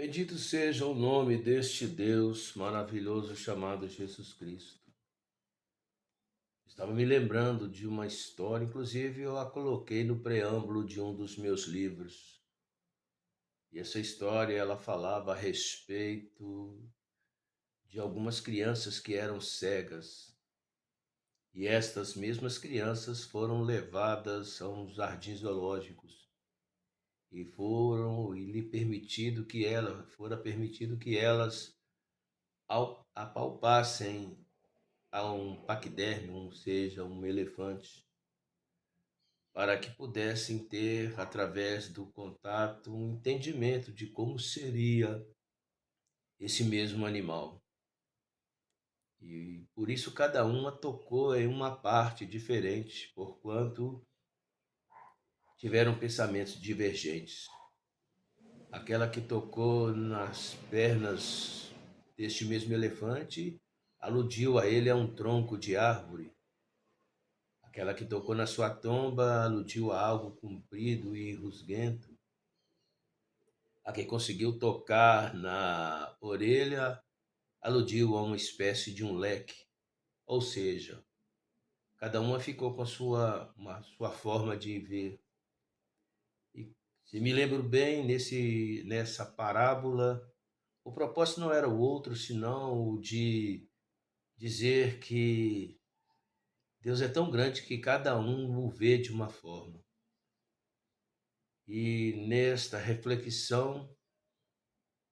Bendito seja o nome deste Deus maravilhoso chamado Jesus Cristo. Estava me lembrando de uma história, inclusive eu a coloquei no preâmbulo de um dos meus livros. E essa história ela falava a respeito de algumas crianças que eram cegas. E estas mesmas crianças foram levadas a uns jardins zoológicos e lhe permitido que fora permitido que elas apalpassem a um paquiderme, ou seja, um elefante, para que pudessem ter, através do contato, um entendimento de como seria esse mesmo animal. E por isso cada uma tocou em uma parte diferente, porquanto tiveram pensamentos divergentes. Aquela que tocou nas pernas deste mesmo elefante aludiu a ele a um tronco de árvore. Aquela que tocou na sua tomba aludiu a algo comprido e rusguento. A que conseguiu tocar na orelha aludiu a uma espécie de um leque. Ou seja, cada uma ficou com sua forma de ver. E se me lembro bem, nessa parábola, o propósito não era o outro, senão o de dizer que Deus é tão grande que cada um o vê de uma forma. E nesta reflexão,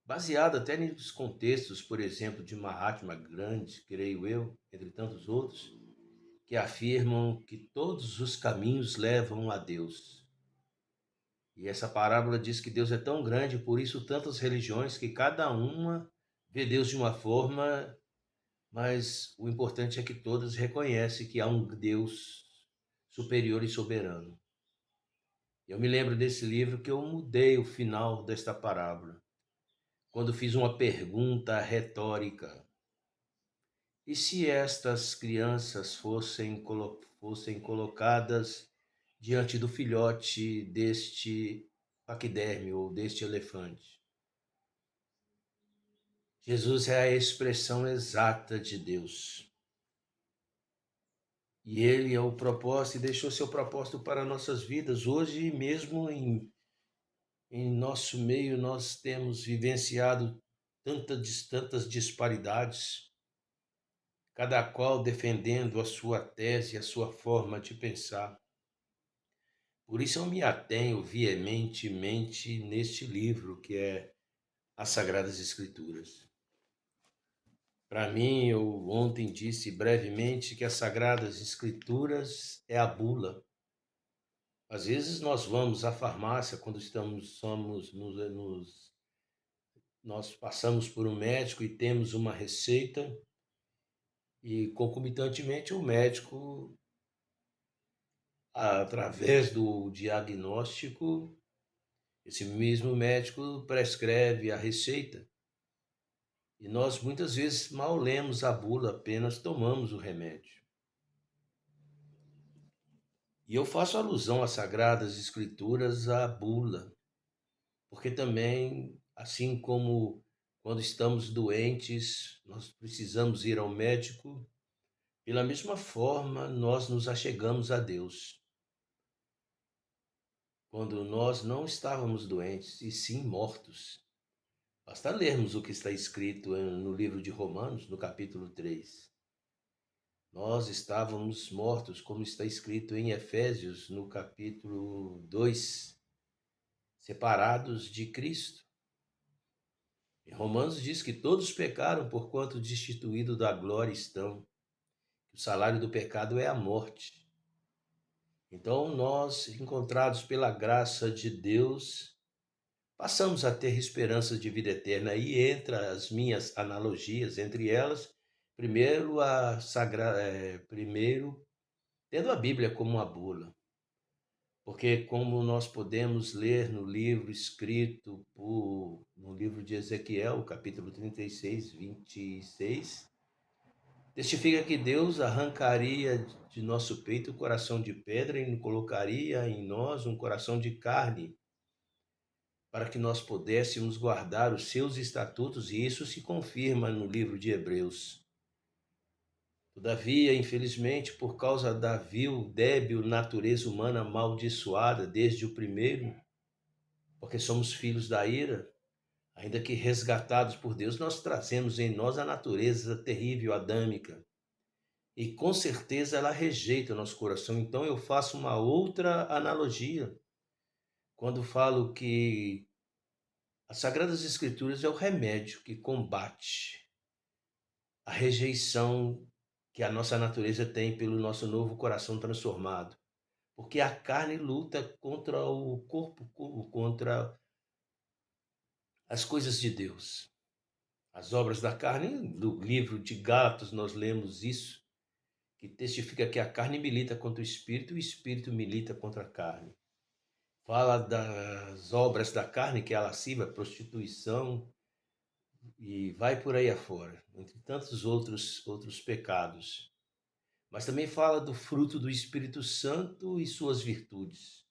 baseada até nos contextos, por exemplo, de Mahatma Gandhi, creio eu, entre tantos outros, que afirmam que todos os caminhos levam a Deus. E essa parábola diz que Deus é tão grande, por isso tantas religiões, que cada uma vê Deus de uma forma, mas o importante é que todas reconhecem que há um Deus superior e soberano. Eu me lembro desse livro que eu mudei o final desta parábola, quando fiz uma pergunta retórica. E se estas crianças fossem colocadas diante do filhote deste paquiderme ou deste elefante? Jesus é a expressão exata de Deus. E ele é o propósito e deixou seu propósito para nossas vidas. Hoje mesmo em nosso meio nós temos vivenciado tantas disparidades, cada qual defendendo a sua tese, a sua forma de pensar. Por isso eu me atenho veementemente neste livro, que é as Sagradas Escrituras. Para mim, eu ontem disse brevemente que as Sagradas Escrituras é a bula. Às vezes nós vamos à farmácia quando nós passamos por um médico e temos uma receita e concomitantemente o médico, através do diagnóstico, esse mesmo médico prescreve a receita. E nós muitas vezes mal lemos a bula, apenas tomamos o remédio. E eu faço alusão às Sagradas Escrituras, à bula, porque também, assim como quando estamos doentes, nós precisamos ir ao médico, pela mesma forma nós nos achegamos a Deus. Quando nós não estávamos doentes, e sim mortos. Basta lermos o que está escrito no livro de Romanos, no capítulo 3. Nós estávamos mortos, como está escrito em Efésios, no capítulo 2, separados de Cristo. Em Romanos diz que todos pecaram porquanto destituídos da glória estão, que o salário do pecado é a morte. Então nós, encontrados pela graça de Deus, passamos a ter esperança de vida eterna. E entre as minhas analogias, entre elas, primeiro tendo a Bíblia como uma bula. Porque como nós podemos ler no livro no livro de Ezequiel, capítulo 36, 26, testifica que Deus arrancaria de nosso peito o coração de pedra e colocaria em nós um coração de carne, para que nós pudéssemos guardar os seus estatutos, e isso se confirma no livro de Hebreus. Todavia, infelizmente, por causa da vil, débil natureza humana amaldiçoada desde o primeiro, porque somos filhos da ira, ainda que resgatados por Deus, nós trazemos em nós a natureza terrível adâmica. E com certeza ela rejeita o nosso coração. Então eu faço uma outra analogia quando falo que as Sagradas Escrituras é o remédio que combate a rejeição que a nossa natureza tem pelo nosso novo coração transformado. Porque a carne luta contra o corpo, contra as coisas de Deus. As obras da carne, do livro de Gálatas nós lemos isso, que testifica que a carne milita contra o espírito e o espírito milita contra a carne. Fala das obras da carne, que é a lascívia, a prostituição, e vai por aí afora, entre tantos outros pecados. Mas também fala do fruto do Espírito Santo e suas virtudes.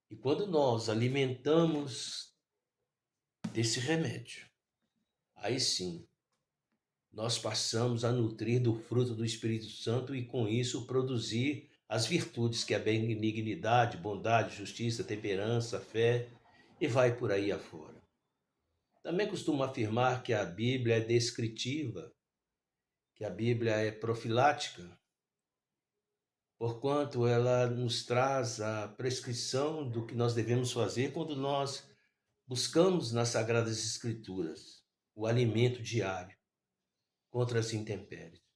E quando nós alimentamos desse remédio, aí sim, nós passamos a nutrir do fruto do Espírito Santo e com isso produzir as virtudes, que é a benignidade, bondade, justiça, temperança, fé, e vai por aí afora. Também costumo afirmar que a Bíblia é descritiva, que a Bíblia é profilática, porquanto ela nos traz a prescrição do que nós devemos fazer quando nós buscamos nas Sagradas Escrituras o alimento diário contra as intempéries.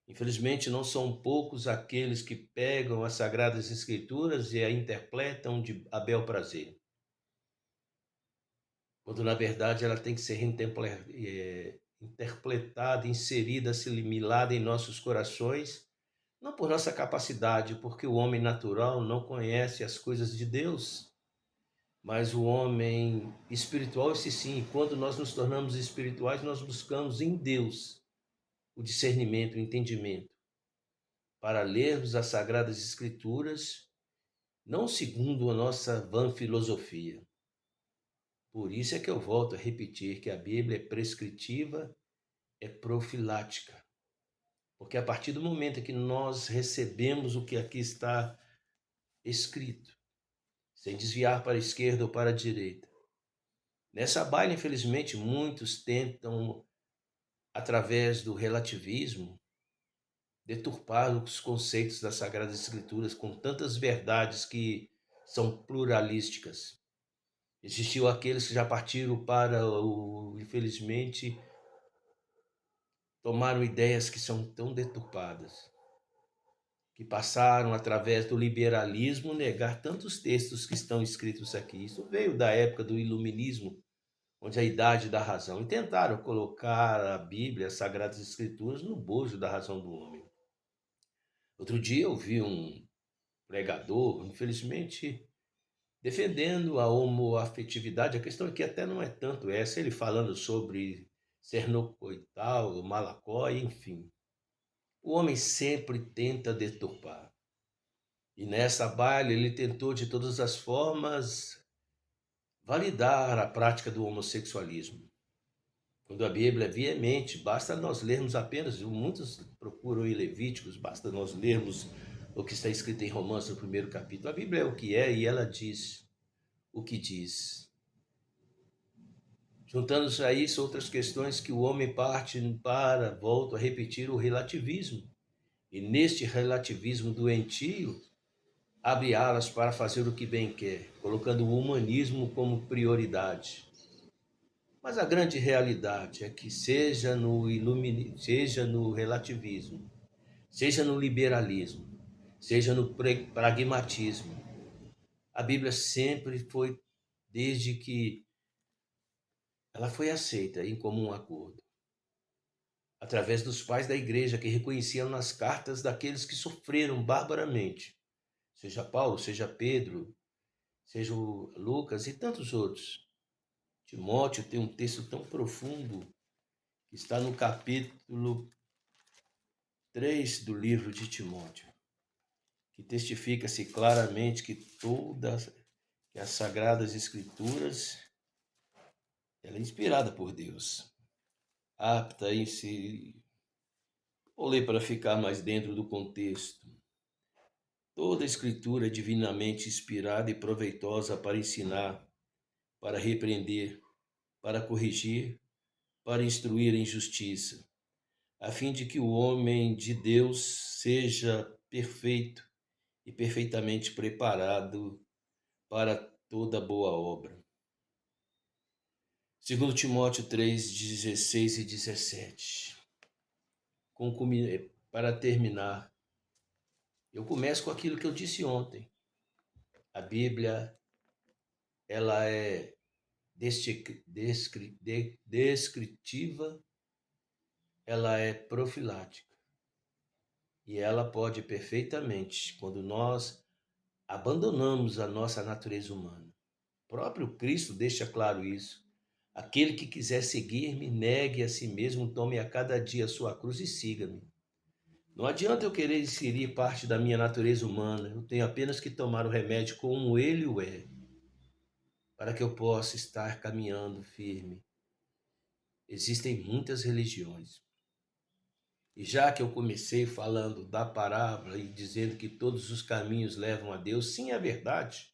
Infelizmente, não são poucos aqueles que pegam as Sagradas Escrituras e a interpretam a bel prazer, quando na verdade ela tem que ser interpretada, inserida, assimilada em nossos corações, não por nossa capacidade, porque o homem natural não conhece as coisas de Deus, mas o homem espiritual, esse sim, quando nós nos tornamos espirituais, nós buscamos em Deus o discernimento, o entendimento, para lermos as Sagradas Escrituras, não segundo a nossa vã filosofia. Por isso é que eu volto a repetir que a Bíblia é prescritiva, é profilática. Porque a partir do momento que nós recebemos o que aqui está escrito, sem desviar para a esquerda ou para a direita, nessa baila, infelizmente, muitos tentam, através do relativismo, deturpar os conceitos das Sagradas Escrituras com tantas verdades que são pluralísticas. Existiu aqueles que já partiram para infelizmente, tomaram ideias que são tão deturpadas, que passaram através do liberalismo negar tantos textos que estão escritos aqui. Isso veio da época do iluminismo, onde a idade da razão, e tentaram colocar a Bíblia, as Sagradas Escrituras, no bojo da razão do homem. Outro dia eu vi um pregador, infelizmente, defendendo a homoafetividade. A questão aqui até não é tanto essa, ele falando sobre cernocoital, malacói, enfim. O homem sempre tenta deturpar. E nessa baile ele tentou de todas as formas validar a prática do homossexualismo. Quando a Bíblia é veemente, basta nós lermos apenas, muitos procuram em Levíticos, basta nós lermos o que está escrito em Romanos no primeiro capítulo. A Bíblia é o que é e ela diz o que diz. Juntando-se a isso outras questões que o homem parte para, volto a repetir, o relativismo. E neste relativismo doentio, abre alas para fazer o que bem quer, colocando o humanismo como prioridade. Mas a grande realidade é que seja seja no relativismo, seja no liberalismo, seja no pragmatismo, a Bíblia sempre foi, desde que ela foi aceita em comum acordo, através dos pais da igreja que reconheciam nas cartas daqueles que sofreram barbaramente, seja Paulo, seja Pedro, seja o Lucas e tantos outros. Timóteo tem um texto tão profundo que está no capítulo 3 do livro de Timóteo, que testifica-se claramente que as Sagradas Escrituras Ela é inspirada por Deus, apta em se vou ler para ficar mais dentro do contexto. Toda a escritura é divinamente inspirada e proveitosa para ensinar, para repreender, para corrigir, para instruir em justiça, a fim de que o homem de Deus seja perfeito e perfeitamente preparado para toda boa obra. Segundo Timóteo 3:16 e 17. Para terminar, eu começo com aquilo que eu disse ontem. A Bíblia, ela é descritiva, ela é profilática. E ela pode perfeitamente, quando nós abandonamos a nossa natureza humana. O próprio Cristo deixa claro isso. Aquele que quiser seguir-me, negue a si mesmo, tome a cada dia a sua cruz e siga-me. Não adianta eu querer inserir parte da minha natureza humana, eu tenho apenas que tomar o remédio como ele o é, para que eu possa estar caminhando firme. Existem muitas religiões. E já que eu comecei falando da parábola e dizendo que todos os caminhos levam a Deus, sim, é verdade.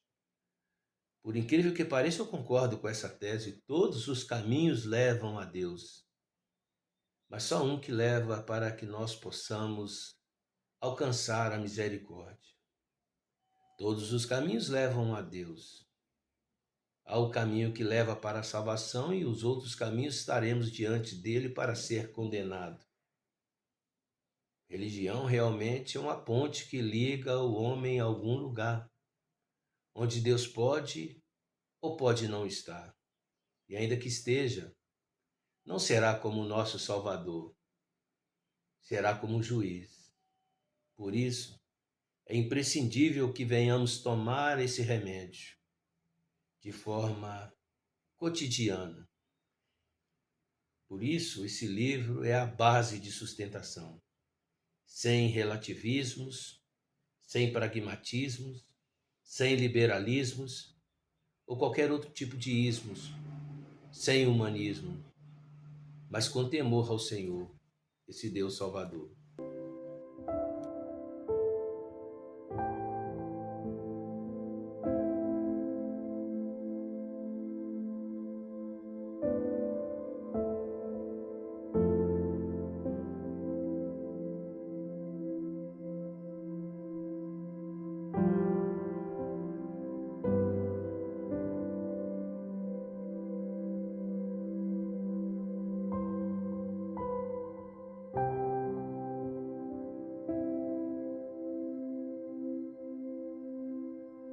Por incrível que pareça, eu concordo com essa tese. Todos os caminhos levam a Deus, mas só um que leva para que nós possamos alcançar a misericórdia. Todos os caminhos levam a Deus. Há o caminho que leva para a salvação e os outros caminhos estaremos diante dele para ser condenado. Religião realmente é uma ponte que liga o homem a algum lugar, onde Deus pode ou pode não estar. E ainda que esteja, não será como o nosso Salvador, será como um juiz. Por isso, é imprescindível que venhamos tomar esse remédio de forma cotidiana. Por isso, esse livro é a base de sustentação, sem relativismos, sem pragmatismos, sem liberalismos ou qualquer outro tipo de ismos, sem humanismo, mas com temor ao Senhor, esse Deus Salvador.